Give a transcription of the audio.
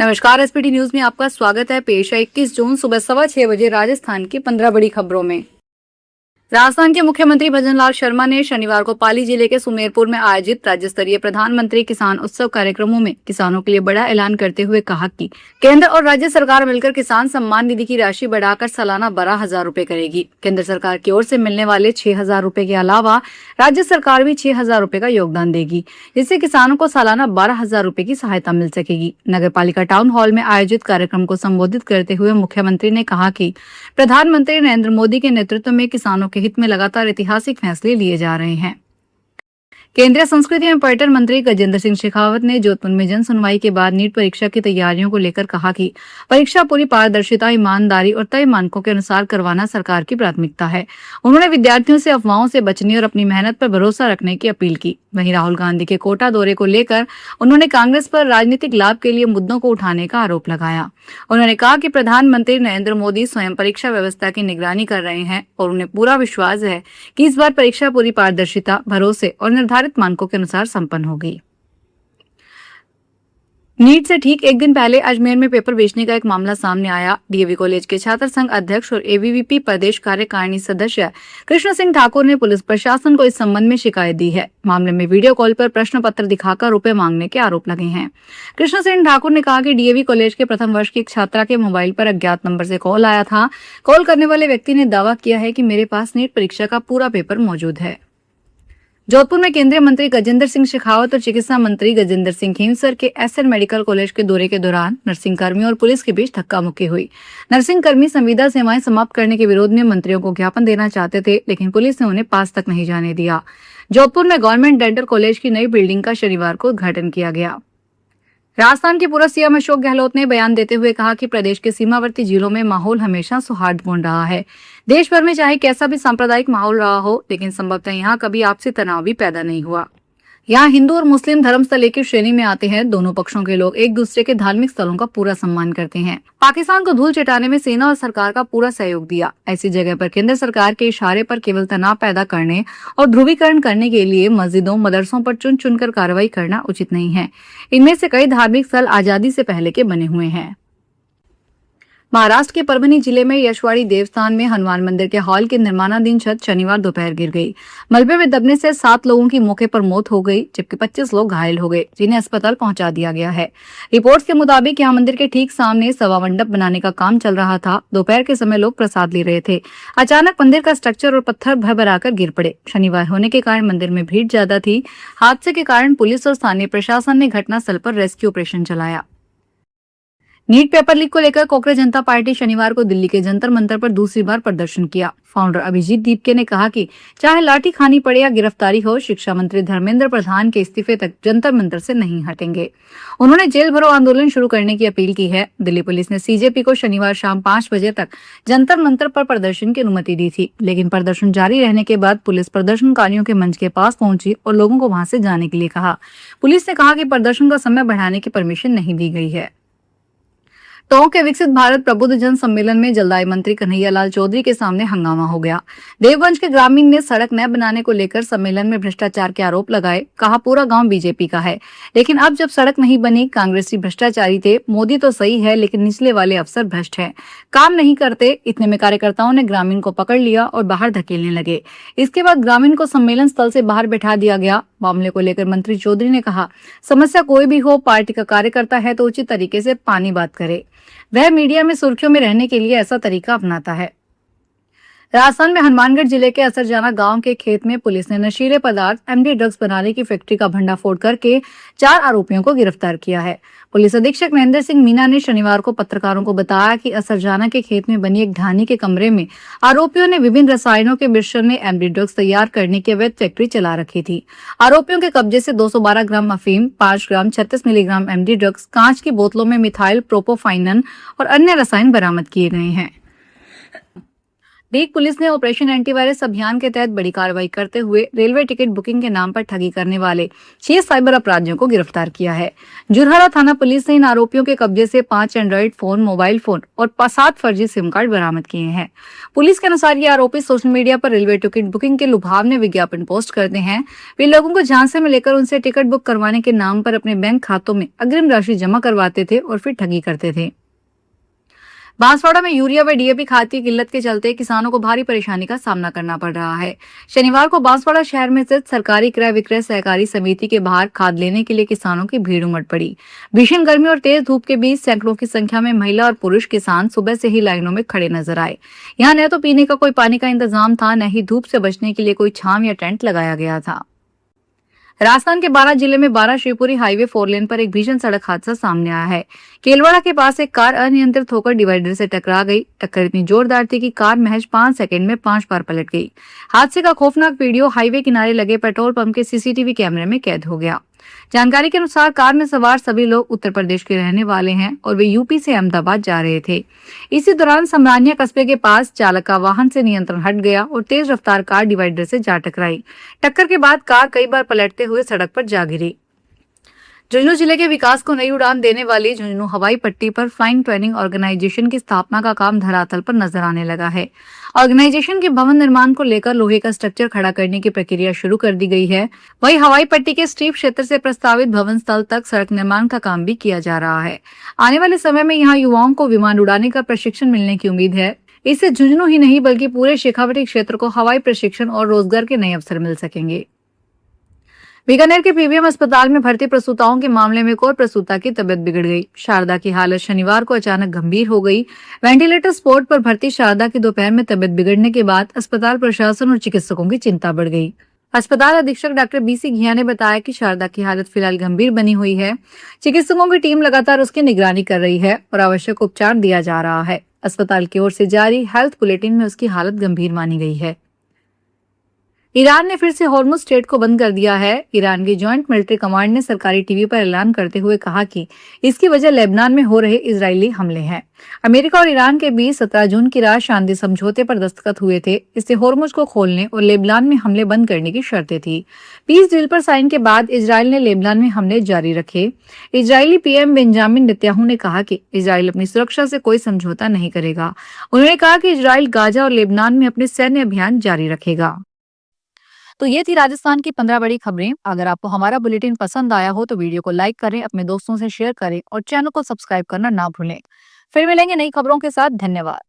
नमस्कार, SPT news में आपका स्वागत है। पेश है 21 जून सुबह 6:15 बजे राजस्थान की 15 बड़ी खबरों में। राजस्थान के मुख्यमंत्री भजनलाल शर्मा ने शनिवार को पाली जिले के सुमेरपुर में आयोजित राज्य स्तरीय प्रधानमंत्री किसान उत्सव कार्यक्रमों में किसानों के लिए बड़ा ऐलान करते हुए कहा कि केंद्र और राज्य सरकार मिलकर किसान सम्मान निधि की राशि बढ़ाकर सालाना 12,000 रूपए करेगी। केंद्र सरकार की ओर से मिलने वाले 6,000 रूपए के अलावा राज्य सरकार भी 6,000 रूपए का योगदान देगी, जिससे किसानों को सालाना 12,000 रूपए की सहायता मिल सकेगी। नगर पालिका टाउन हॉल में आयोजित कार्यक्रम को संबोधित करते हुए मुख्यमंत्री ने कहा कि प्रधानमंत्री नरेंद्र मोदी के नेतृत्व में किसानों के हित में लगातार ऐतिहासिक फैसले लिए जा रहे हैं। केंद्रीय संस्कृति एवं पर्यटन मंत्री गजेंद्र सिंह शेखावत ने जोधपुर में जन सुनवाई के बाद नीट परीक्षा की तैयारियों को लेकर कहा कि परीक्षा पूरी पारदर्शिता, ईमानदारी और तय मानकों के अनुसार करवाना सरकार की प्राथमिकता है। उन्होंने विद्यार्थियों से अफवाहों से बचने और अपनी मेहनत पर भरोसा रखने की अपील की। वहीं राहुल गांधी के कोटा दौरे को लेकर उन्होंने कांग्रेस पर राजनीतिक लाभ के लिए मुद्दों को उठाने का आरोप लगाया। उन्होंने कहा कि प्रधानमंत्री नरेंद्र मोदी स्वयं परीक्षा व्यवस्था की निगरानी कर रहे हैं और उन्हें पूरा विश्वास है कि इस बार परीक्षा पूरी पारदर्शिता, भरोसे और निर्धारित मानकों के अनुसार संपन्न होगी। नीट से ठीक एक दिन पहले अजमेर में पेपर बेचने का एक मामला सामने आया। डीएवी कॉलेज के छात्र संघ अध्यक्ष और एबीवीपी प्रदेश कार्यकारिणी सदस्य कृष्ण सिंह ठाकुर ने पुलिस प्रशासन को इस संबंध में शिकायत दी है। मामले में वीडियो कॉल पर प्रश्न पत्र दिखाकर रुपए मांगने के आरोप लगे हैं। कृष्ण सिंह ठाकुर ने कहा कि डीएवी कॉलेज के प्रथम वर्ष की एक छात्रा के मोबाइल पर अज्ञात नंबर से कॉल आया था। कॉल करने वाले व्यक्ति ने दावा किया है कि मेरे पास नीट परीक्षा का पूरा पेपर मौजूद है। जोधपुर में केंद्रीय मंत्री गजेंद्र सिंह शेखावत और चिकित्सा मंत्री गजेंद्र सिंह खींवसर के एसएन मेडिकल कॉलेज के दौरे के दौरान नर्सिंग कर्मियों और पुलिस के बीच धक्का मुक्की हुई। नर्सिंग कर्मी संविदा सेवाएं समाप्त करने के विरोध में मंत्रियों को ज्ञापन देना चाहते थे, लेकिन पुलिस ने उन्हें पास तक नहीं जाने दिया। जोधपुर में गवर्नमेंट डेंटल कॉलेज की नई बिल्डिंग का शनिवार को उद्घाटन किया गया। राजस्थान के पूर्व सीएम अशोक गहलोत ने बयान देते हुए कहा कि प्रदेश के सीमावर्ती जिलों में माहौल हमेशा सौहार्दपूर्ण रहा है। देश भर में चाहे कैसा भी सांप्रदायिक माहौल रहा हो, लेकिन संभवतः यहाँ कभी आपसी तनाव भी पैदा नहीं हुआ। यहाँ हिंदू और मुस्लिम धर्म स्थल एक ही श्रेणी में आते हैं। दोनों पक्षों के लोग एक दूसरे के धार्मिक स्थलों का पूरा सम्मान करते हैं। पाकिस्तान को धूल चटाने में सेना और सरकार का पूरा सहयोग दिया। ऐसी जगह पर केंद्र सरकार के इशारे पर केवल तनाव पैदा करने और ध्रुवीकरण करने के लिए मस्जिदों, मदरसों पर चुन चुनकर कार्रवाई करना उचित नहीं है। इनमें से कई धार्मिक स्थल आजादी से पहले के बने हुए हैं। महाराष्ट्र के परभनी जिले में यशवाड़ी देवस्थान में हनुमान मंदिर के हॉल की निर्माणाधीन छत शनिवार दोपहर गिर गई। मलबे में दबने से 7 लोगों की मौके पर मौत हो गई, जबकि 25 लोग घायल हो गए, जिन्हें अस्पताल पहुंचा दिया गया है। रिपोर्ट्स के मुताबिक यहाँ मंदिर के ठीक सामने सभा मंडप बनाने का काम चल रहा था। दोपहर के समय लोग प्रसाद ले रहे थे। अचानक मंदिर का स्ट्रक्चर और पत्थर भरभराकर गिर पड़े। शनिवार होने के कारण मंदिर में भीड़ ज्यादा थी। हादसे के कारण पुलिस और स्थानीय प्रशासन ने घटनास्थल पर रेस्क्यू ऑपरेशन चलाया। नीट पेपर लीक को लेकर कांग्रेस जनता पार्टी शनिवार को दिल्ली के जंतर मंतर पर दूसरी बार प्रदर्शन किया। फाउंडर अभिजीत दीपके ने कहा कि चाहे लाठी खानी पड़े या गिरफ्तारी हो, शिक्षा मंत्री धर्मेंद्र प्रधान के इस्तीफे तक जंतर मंतर से नहीं हटेंगे। उन्होंने जेल भरो आंदोलन शुरू करने की अपील की है। दिल्ली पुलिस ने सीजेपी को शनिवार शाम 5 बजे तक जंतर मंतर पर प्रदर्शन की अनुमति दी थी, लेकिन प्रदर्शन जारी रहने के बाद पुलिस प्रदर्शनकारियों के मंच के पास पहुंची और लोगों को वहां से जाने के लिए कहा। पुलिस ने कहा कि प्रदर्शन का समय बढ़ाने की परमिशन नहीं दी गई है। टोंक के विकसित भारत प्रबुद्ध जन सम्मेलन में जलदाय मंत्री कन्हैयालाल चौधरी के सामने हंगामा हो गया। देवगंज के ग्रामीण ने सड़क न बनाने को लेकर सम्मेलन में भ्रष्टाचार के आरोप लगाए। कहा पूरा गांव बीजेपी का है, लेकिन अब जब सड़क नहीं बनी, कांग्रेसी भ्रष्टाचारी थे। मोदी तो सही है, लेकिन निचले वाले अफसर भ्रष्ट हैं, काम नहीं करते। इतने में कार्यकर्ताओं ने ग्रामीण को पकड़ लिया और बाहर धकेलने लगे। इसके बाद ग्रामीण को सम्मेलन स्थल से बाहर बैठा दिया गया। मामले को लेकर मंत्री चौधरी ने कहा, समस्या कोई भी हो, पार्टी का कार्यकर्ता है तो उचित तरीके से पानी बात करे। वह मीडिया में सुर्खियों में रहने के लिए ऐसा तरीका अपनाता है। राजस्थान में हनुमानगढ़ जिले के असरजाना गांव के खेत में पुलिस ने नशीले पदार्थ एमडी ड्रग्स बनाने की फैक्ट्री का भंडाफोड़ करके 4 आरोपियों को गिरफ्तार किया है। पुलिस अधीक्षक महेंद्र सिंह मीना ने शनिवार को पत्रकारों को बताया कि असरजाना के खेत में बनी एक ढानी के कमरे में आरोपियों ने विभिन्न रसायनों के मिश्रण में एमडी ड्रग्स तैयार करने की अवैध फैक्ट्री चला रखी थी। आरोपियों के कब्जे से 212 ग्राम अफीम, 5 ग्राम 36 मिलीग्राम एमडी ड्रग्स, कांच की बोतलों में मिथाइल प्रोपोफाइनन और अन्य रसायन बरामद किए गए हैं। दीग पुलिस ने ऑपरेशन एंटीवायरस अभियान के तहत बड़ी कार्रवाई करते हुए रेलवे टिकट बुकिंग के नाम पर ठगी करने वाले 6 साइबर अपराधियों को गिरफ्तार किया है। जुरहरा थाना पुलिस ने इन आरोपियों के कब्जे से 5 एंड्रॉइड फोन, मोबाइल फोन और 7 फर्जी सिम कार्ड बरामद किए हैं। पुलिस के अनुसार ये आरोपी सोशल मीडिया पर रेलवे टिकट बुकिंग के लुभावने विज्ञापन पोस्ट करते हैं। वे लोगों को झांसे में लेकर उनसे टिकट बुक करवाने के नाम पर अपने बैंक खातों में अग्रिम राशि जमा करवाते थे और फिर ठगी करते थे। बांसवाड़ा में यूरिया व डीएपी खाद की किल्लत के चलते किसानों को भारी परेशानी का सामना करना पड़ रहा है। शनिवार को बांसवाड़ा शहर में स्थित सरकारी क्रय विक्रय सहकारी समिति के बाहर खाद लेने के लिए किसानों की भीड़ उमड़ पड़ी। भीषण गर्मी और तेज धूप के बीच सैकड़ों की संख्या में महिला और पुरुष किसान सुबह से ही लाइनों में खड़े नजर आए। यहाँ न तो पीने का कोई पानी का इंतजाम था, न ही धूप से बचने के लिए कोई छांव या टेंट लगाया गया था। राजस्थान के 12 जिले में 12 शिवपुरी हाईवे 4 लेन पर एक भीषण सड़क हादसा सामने आया है। केलवाड़ा के पास एक कार अनियंत्रित होकर डिवाइडर से टकरा गई। टक्कर इतनी जोरदार थी कि कार महज 5 सेकंड में 5 बार पलट गई। हादसे का खौफनाक वीडियो हाईवे किनारे लगे पेट्रोल पंप के सीसीटीवी कैमरे में कैद हो गया। जानकारी के अनुसार कार में सवार सभी लोग उत्तर प्रदेश के रहने वाले हैं और वे यूपी से अहमदाबाद जा रहे थे। इसी दौरान समरानिया कस्बे के पास चालक का वाहन से नियंत्रण हट गया और तेज रफ्तार कार डिवाइडर से जा टकराई। टक्कर के बाद कार कई बार पलटते हुए सड़क पर जा गिरी। झुंझुनू जिले के विकास को नई उड़ान देने वाली झुंझुनू हवाई पट्टी पर फ्लाइंग ट्रेनिंग ऑर्गेनाइजेशन की स्थापना का काम धरातल पर नजर आने लगा है। ऑर्गेनाइजेशन के भवन निर्माण को लेकर लोहे का स्ट्रक्चर खड़ा करने की प्रक्रिया शुरू कर दी गई है। वहीं हवाई पट्टी के स्ट्रीप क्षेत्र से प्रस्तावित भवन स्थल तक सड़क निर्माण का काम भी किया जा रहा है। आने वाले समय में यहाँ युवाओं को विमान उड़ाने का प्रशिक्षण मिलने की उम्मीद है। इससे झुंझुनू ही नहीं बल्कि पूरे शेखावटी क्षेत्र को हवाई प्रशिक्षण और रोजगार के नए अवसर मिल सकेंगे। बीकानेर के पीबीएम अस्पताल में भर्ती प्रसूताओं के मामले में एक और प्रसूता की तबीयत बिगड़ गई। शारदा की हालत शनिवार को अचानक गंभीर हो गई। वेंटिलेटर सपोर्ट पर भर्ती शारदा की दोपहर में तबीयत बिगड़ने के बाद अस्पताल प्रशासन और चिकित्सकों की चिंता बढ़ गई। अस्पताल अधीक्षक डॉक्टर बीसी घिया ने बताया कि शारदा की हालत फिलहाल गंभीर बनी हुई है। चिकित्सकों की टीम लगातार उसकी निगरानी कर रही है और आवश्यक उपचार दिया जा रहा है। अस्पताल की ओर से जारी हेल्थ बुलेटिन में उसकी हालत गंभीर मानी गई है। ईरान ने फिर से हॉर्मुज स्ट्रेट को बंद कर दिया है। ईरान की जॉइंट मिलिट्री कमांड ने सरकारी टीवी पर ऐलान करते हुए कहा कि इसकी वजह लेबनान में हो रहे इजरायली हमले हैं। अमेरिका और ईरान के बीच 17 जून की रात शांति समझौते पर दस्तखत हुए थे। इससे हॉर्मुज को खोलने और लेबनान में हमले बंद करने की शर्तें थी। पीस डील पर साइन के बाद इजरायल ने लेबनान में हमले जारी रखे। इजरायली पीएम बेंजामिन नेतन्याहू ने कहा कि इजरायल अपनी सुरक्षा से कोई समझौता नहीं करेगा। उन्होंने कहा कि इजरायल गाजा और लेबनान में अपने सैन्य अभियान जारी रखेगा। तो ये थी राजस्थान की 15 बड़ी खबरें। अगर आपको हमारा बुलेटिन पसंद आया हो तो वीडियो को लाइक करें, अपने दोस्तों से शेयर करें और चैनल को सब्सक्राइब करना ना भूलें। फिर मिलेंगे नई खबरों के साथ। धन्यवाद।